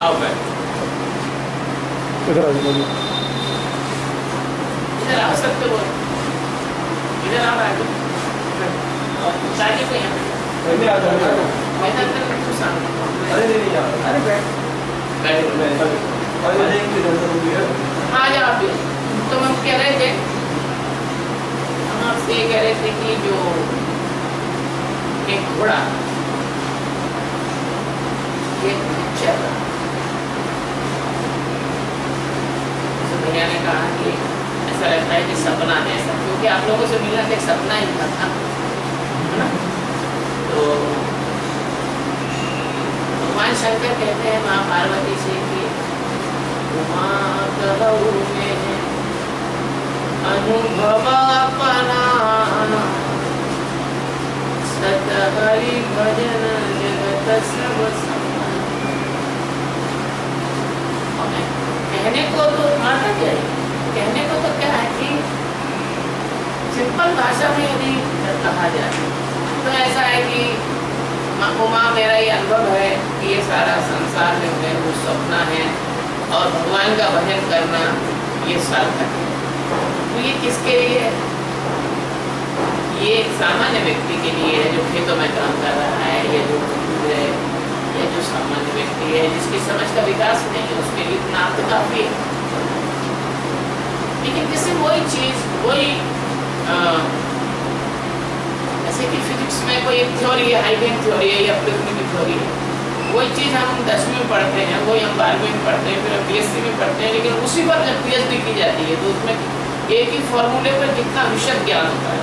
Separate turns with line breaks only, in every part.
आओ बैठ।
इधर आ जाओ।
इधर आ सकते हो, इधर आ रहा है और चाहिए को यहाँ
नहीं आ जाओ।
मैं अंदर तू सामने।
अरे नहीं यार, अरे बैठ
बैठ।
अरे एक किधर से भी है।
आ जा आप भी। तो हम कह रहे थे, हम आपसे ये कह रहे थे कि जो एक घोड़ा ये चल रहा, भैया ने कहा कि ऐसा लगता है कि सपना है ऐसा, क्योंकि आप लोगों से मिलना तो एक सपना ही था, है ना? तो भगवान शंकर कहते हैं माँ पार्वती से कि उमा कहू में अनुभव अपना, सत हरि भजन जगत सब समान। कहने को तो माता क्या है, कहने को तो क्या है कि सिंपल भाषा में यदि कहा जाए तो ऐसा है कि उमा मेरा ये अनुभव है कि ये सारा संसार में है वो सपना है और भगवान का भजन करना ये सार्थक है। तो ये किसके लिए है? ये सामान्य व्यक्ति के लिए है जो खेतों में काम कर रहा है, ये जो है, ये जो सामान्य व्यक्ति है जिसकी समझ का विकास नहीं है, उसके लिए इतना तो काफी है। लेकिन जैसे वही चीज वही जैसे कि फिजिक्स में कोई एक थ्योरी है, हाइगेन थ्योरी है या प्रिज्म की थ्योरी है, वही चीज हम 10वीं में पढ़ते हैं, वही हम 12वीं में पढ़ते हैं, फिर हम बीएससी में पढ़ते हैं, लेकिन उसी पर जब पीएचडी की जाती है तो उसमें एक ही फॉर्मूले पर कितना विशद ज्ञान होता है,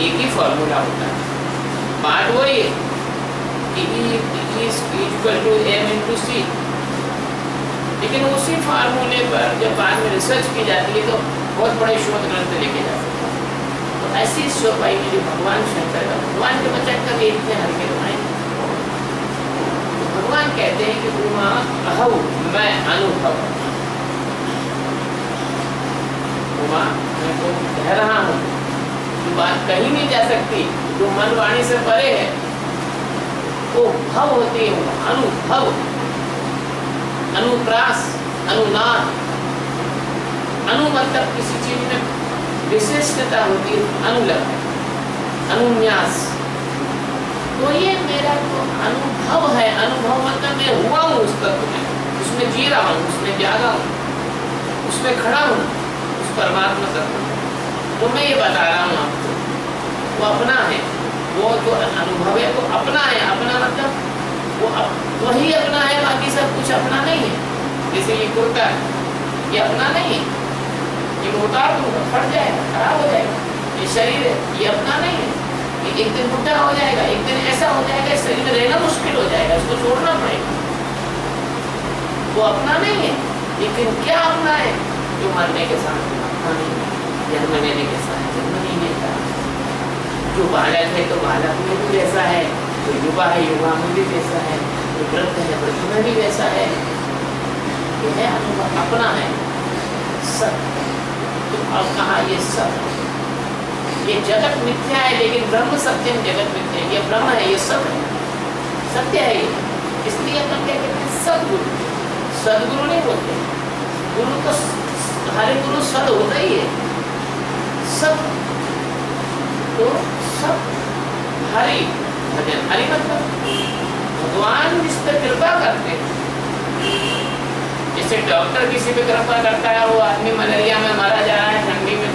एक ही फॉर्मूला होता है, बात वही है कि E is equal to m into c, लेकिन उसी फार्मूले पर जब बाद में रिसर्च की जाती है तो बहुत बड़े शोध ग्रंथ लेके जा सकते हैं। तो ऐसी शोभाई में जो भगवान शंकर का, भगवान के बच्चे कभी इतने हल्के रुआए, तो भगवान कहते हैं कि उमा अहु मैं अनुभव, उमा मैं तो कह रहा हूँ, जो बात कहीं नहीं जा सकती, जो मन वाणी से परे है, वो भव होती है, अनुभव, अनुप्रास, अनुनाद, अनु मतलब किसी चीज में विशिष्टता होती है, अनुलग, अनुन्यास। तो ये मेरा तो अनुभव है, अनुभव मतलब मैं हुआ हूँ उस तत्व में, उसमें जी रहा हूँ, उसमें जागा हूँ, उसमें खड़ा हूँ, उस परमात्मा तत्व में। तो मैं ये बता रहा हूँ आपको, वो अपना है, वो जो अनुभव है वो अपना है, अपना मतलब वो वही अपना है, बाकी सब कुछ अपना नहीं है। जैसे ये कुर्ता ये अपना नहीं है, ये मोटा दूंगा फट जाएगा, खराब हो जाएगा, ये शरीर है ये अपना नहीं है, ये एक दिन मोटा हो जाएगा, एक दिन ऐसा हो जाएगा, इस शरीर में रहना मुश्किल हो जाएगा, इसको छोड़ना पड़ेगा, वो अपना नहीं है। लेकिन क्या अपना है? जो मरने के साथ अपना नहीं है, जन्म लेने के साथ जन्म नहीं लेता, जो बालक है तो बालक में भी वैसा है, जो युवा है युवा में भी वैसा है, जो वृद्ध है वृद्ध में भी वैसा है, यह अनुभव अपना है सब। तो अब कहा ये सब, ये जगत मिथ्या है लेकिन ब्रह्म सत्यम जगत मिथ्या है, ये ब्रह्म है, ये सब है, सत्य है ये। इसलिए अपन क्या कहते हैं सदगुरु, सदगुरु नहीं बोलते, गुरु तो हरे गुरु सद होता ही है, सब तो सब हरि भजन, हरि मतलब भगवान जिस पर कृपा करते हैं। जैसे डॉक्टर किसी पे कृपा करता है, वो आदमी मलेरिया में मारा जा रहा है, ठंडी में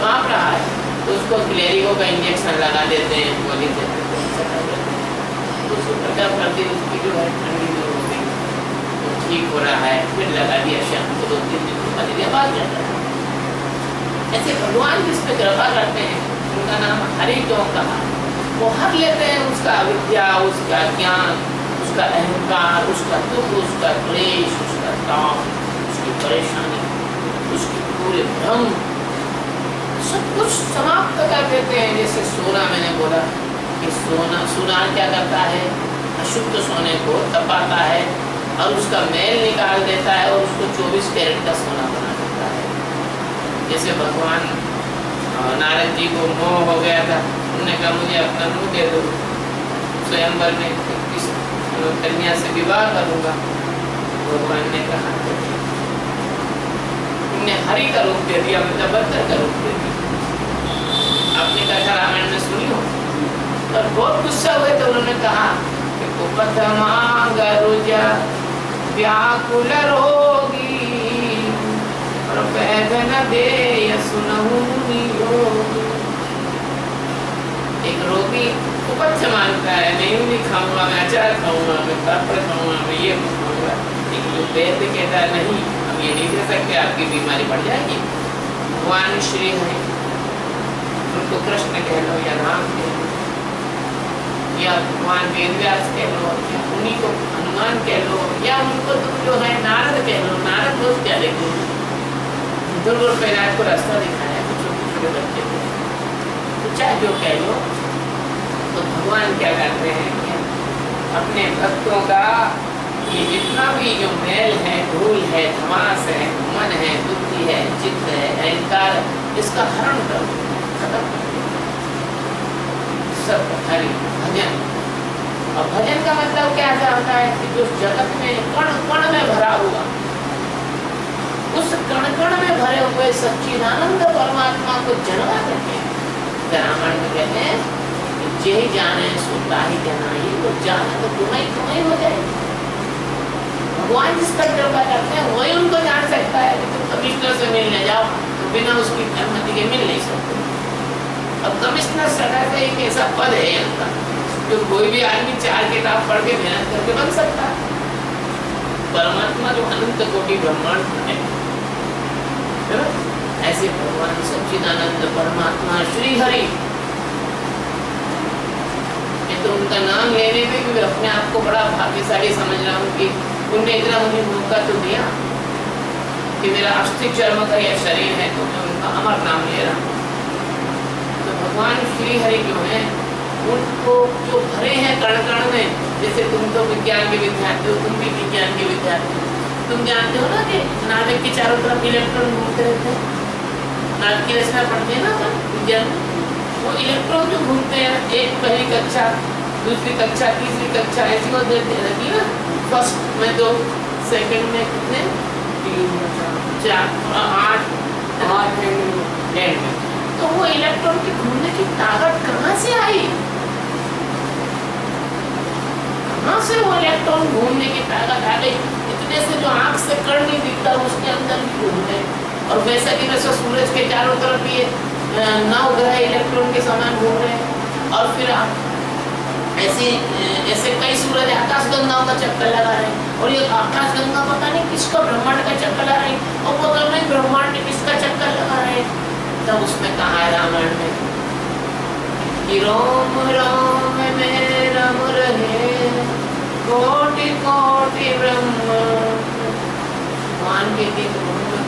कांप रहा है, तो उसको ग्लेरिको का इंजेक्शन लगा देते हैं, गोली देते हैं, उसको प्रजा करती है, उसकी जो है ठंडी दूर हो गई, तो ठीक हो रहा है, फिर लगा दिया शाम को 2-3 दिन को मलेरिया भाग जाता है। ऐसे भगवान जिस पे कृपा करते हैं उनका नाम हरि क्यों कहा? वो हर लेते हैं उसका अविद्या, उसका ज्ञान, उसका अहंकार, उसका दुख, उसका क्लेश, उसका ताप, उसकी परेशानी, उसकी पूरे भ्रम, सब कुछ समाप्त कर देते हैं। जैसे सोना, मैंने बोला कि सोना, सुनार क्या करता है? अशुद्ध सोने को तपाता है और उसका मैल निकाल देता है और उसको 24 कैरेट का सोना बना देता है। जैसे भगवान नारद जी को मोह हो गया था, उन्होंने कहा मुझे अपना मुंह दे दो, स्वयंवर में कन्या से विवाह करूंगा। भगवान ने कहा तुमने हरि का रूप दे दिया, मतलब भद्र का रूप दे दिया। आपने कथा रामायण में सुनी हो। और बहुत गुस्सा हुए तो उन्होंने कहा कि उपथमांगा रुजा व्याकुल रोगी और वेदन दे सुनहु निरोगी। एक रोगी उपथ मांगता है, नहीं खाऊंगा, मैं अचार खाऊंगा, मैं पापड़ खाऊंगा, मैं ये खाऊंगा। लेकिन जो वैद्य कहता है नहीं, हम ये नहीं दे सकते, आपकी बीमारी बढ़ जाएगी। भगवान श्री हरि, उनको कृष्ण कह लो या राम कह लो या भगवान वेदव्यास कह लो या उन्हीं को हनुमान कह लो या उनको तुम जो है नारद कह लो। नारद लोग क्या देखो दुर्गुण पैराज को रास्ता दिखाया है छोटे छोटे बच्चे को, तो चाहे जो कह लो। तो भगवान क्या करते हैं कि अपने भक्तों का ये जितना भी जो मैल है, धूल है, धमास है, मन है, बुद्धि है, चित्त है, अहंकार, इसका हरण करो, खत्म कर दो। सब हरि भजन। और भजन का मतलब क्या होता है कि जो जगत में कण कण में भरा हुआ, उस कण कण में भरे हुए सच्चिदानंद परमात्मा को जन्मा करके रामायण में कहते हैं जे जाने सुनता ही जनाई, वो जाने तो तुम्हें हो जाएगी। भगवान जिस पर कृपा करते हैं वही उनको जान सकता है। कि तुम कमिश्नर से मिलने जाओ तो बिना उसकी अनुमति के मिल नहीं सकते। अब कमिश्नर सदा से एक ऐसा पद है उनका जो कोई भी आदमी 4 किताब पढ़ के मेहनत करके बन सकता है। परमात्मा जो अनंत कोटि ब्रह्मांड है ना, ऐसे भगवान सच्चिदानंद परमात्मा श्री हरि। तो उनका नाम लेने में भी अपने आप को बड़ा भाग्यशाली समझ रहा हूँ कि उनने इतना मुझे मौका तो दिया कि मेरा अस्थि चर्म का यह शरीर है तो मैं उनका अमर नाम ले रहा हूँ। तो भगवान श्री हरि जो है उनको जो भरे हैं कण कण में, जैसे तुम तो विज्ञान के विद्यार्थी हो, तुम भी विज्ञान के विद्यार्थी हो, तुम जानते हो ना कि नाभिक के चारों तरफ इलेक्ट्रॉन घूमते रहते हैं। नाभिक की रचना पढ़ते हैं ना विज्ञान, वो इलेक्ट्रॉन जो घूमते हैं, एक पहली कक्षा, दूसरी कक्षा, तीसरी कक्षा ऐसी हो रहती ना। फर्स्ट में 2, सेकंड में कितने 3, 4, 8 एंड में। तो वो इलेक्ट्रॉन की घूमने की ताकत कहाँ से आई? कहाँ से वो इलेक्ट्रॉन घूमने की ताकत आ गई? इतने से जो आँख से कण नहीं दिखता उसके अंदर भी घूम रहे। और वैसा कि वैसा सूरज के चारों तरफ ये 9 ग्रह इलेक्ट्रॉन के समान घूम रहे हैं। और फिर आप ऐसे कई सूरज आकाश गंगाओं का चक्कर लगा रहे हैं। और ये आकाश गंगा पता नहीं किसका ब्रह्मांड का चक्कर लगा रहे हैं, और पता नहीं ब्रह्मांड किसका चक्कर लगा रहे हैं। तब उसमें कहा है रामायण में कि रोम रोम में रम रहे कोटि कोटि ब्रह्म। भगवान के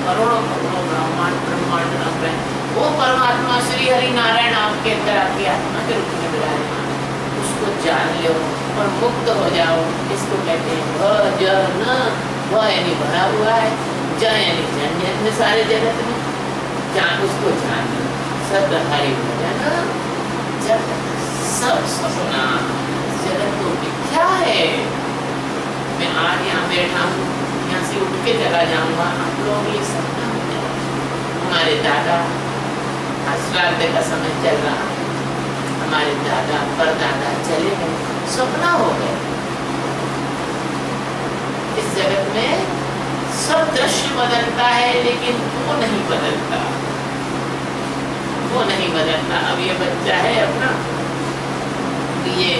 करोड़ों करोड़ों ब्रह्मांड रम रहे। वो परमात्मा श्री हरि नारायण आपके अंदर आपकी आत्मा के रूप में विराजमान, उसको जान लो और मुक्त हो जाओ। इसको कहते हैं भजन। भ यानी भरा हुआ है, ज यानी जन में सारे जगत में, जान उसको जान लो। सब हरि भजन जगत सब सपना, जगत तो मिथ्या है। मैं आज यहाँ बैठा हूँ, यहाँ से उठ के चला जाऊंगा, आप लोग ये सपना हो जाए। हमारे दादा श्राद्ध का समय चल रहा है, हमारे दादा परदादा चले गए, सपना हो गए। इस जगत में सब दृश्य बदलता है लेकिन वो नहीं बदलता, वो नहीं बदलता। अब ये बच्चा है अपना, ये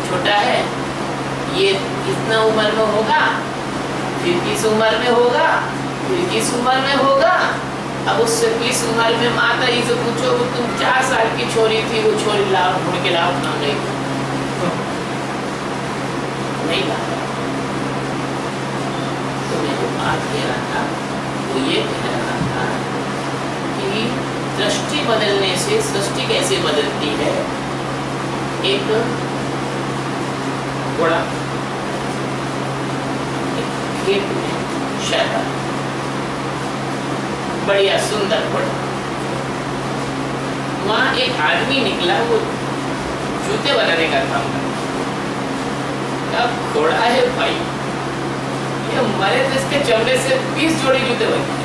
छोटा है, ये इतना उम्र में होगा, फिर इस उम्र में होगा, फिर इस उम्र में होगा। अब उससे 20 उम्र में माता जी से पूछो कि तुम 4 साल की छोरी थी, वो छोरी लाओ, ढूंढ के लाओ, ना नहीं लाओ। तो मैं जो बात कह रहा था वो ये कह रहा था कि दृष्टि बदलने से सृष्टि कैसे बदलती है। एक घोड़ा खेत में शहर, बढ़िया सुंदर घोड़ा, वहाँ एक आदमी निकला, वो जूते बनाने का काम करता। घोड़ा है भाई, ये मरे तो इसके चमड़े से 20 जोड़ी जूते बने।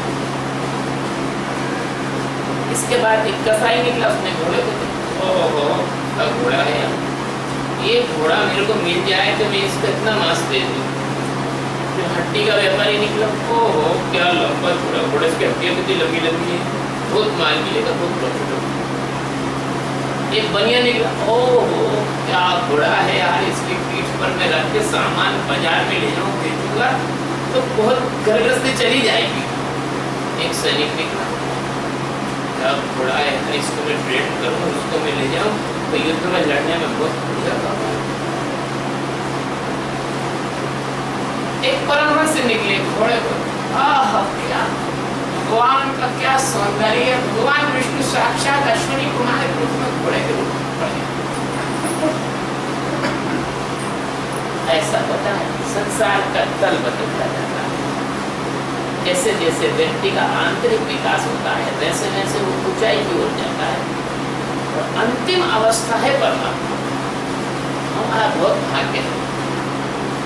इसके बाद एक कसाई निकला, उसने घोड़े को देखा, ओहो अब घोड़ा है यार, ये घोड़ा मेरे को मिल जाए तो मैं इसको इतना मांस दे दूं। फिर हड्डी का व्यापारी निकला, ओहो क्या लंबा घोड़ा, घोड़े की हड्डियां कितनी लंबी लंबी है, बहुत माल मिलेगा, बहुत प्रॉफिट होगा। एक बनिया निकला, ओहो क्या घोड़ा है यार, इसकी पीठ पर मैं रख के सामान बाजार में ले जाऊं बेचूंगा तो बहुत गरगस से चली जाएगी। एक सैनिक निकला, क्या घोड़ा है, इसको मैं ट्रेन करूं, उसको मैं ले जाऊं तो युद्ध में लड़ने में बहुत बढ़िया होगा। एक परमहंस से निकले घोड़े को, आह क्या भगवान का क्या सौंदर्य है, भगवान विष्णु साक्षात अश्विनी कुमार के रूप में घोड़े के रूप में पड़े। ऐसा होता है, संसार का तल बदलता जाता है। जैसे जैसे व्यक्ति का आंतरिक विकास होता है वैसे वैसे वो ऊंचाई की ओर जाता है और अंतिम अवस्था है परमात्मा। हमारा बहुत भाग्य है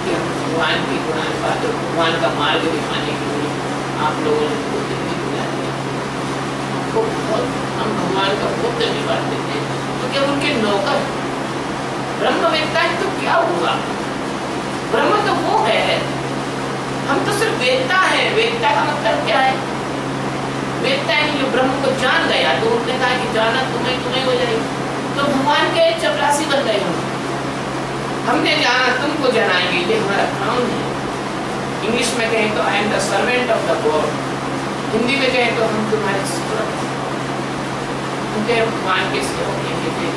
कि हम भगवान की गुणान पाते, भगवान का मार्ग दिखाने के लिए आप लोगों ने बहुत जल्दी बुला दिया हमको, बहुत हम भगवान का बहुत धन्यवाद देते हैं क्योंकि हम उनके नौकर। ब्रह्मवेत्ता है तो क्या हुआ, ब्रह्म तो वो है, हम तो सिर्फ वेत्ता है। वेत्ता का मतलब क्या है, वेत्ता है जो ब्रह्म को जान गया, तो उन्होंने कहा कि जाना तुम्हें हो जाएगी, तो भगवान के चपरासी बन गए हम। हमने जाना तुमको जनाएंगे, ये हमारा काम है। इंग्लिश में कहें तो I am the servant of the God, Hindi में कहें तो हम तुम्हारे सेवक, उनके भगवान के सेवक हैं।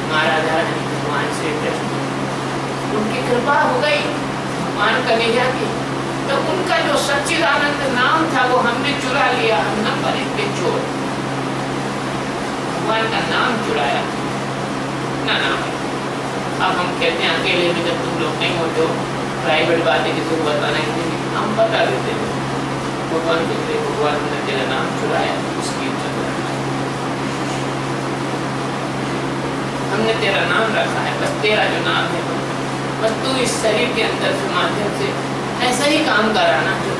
महाराजा भगवान से उनकी कृपा हो गई, भगवान का निजा की, तो उनका जो सच्चिदानंद नाम था वो हमने चुरा लिया। हम नंबर 1 पे चोर, भगवान का नाम चुराया ना नाम। अब हम कहते हैं अकेले में जब तुम लोग नहीं होते हो, प्राइवेट बातें किसी को बताना ही नहीं, हम बता देते हैं। भगवान कहते, भगवान ने तेरा नाम चुराया, उसकी इज्जत रखना, हमने तेरा नाम रखा है, बस तेरा जो नाम है बस तू इस शरीर के अंदर के माध्यम से ऐसा ही काम कराना जो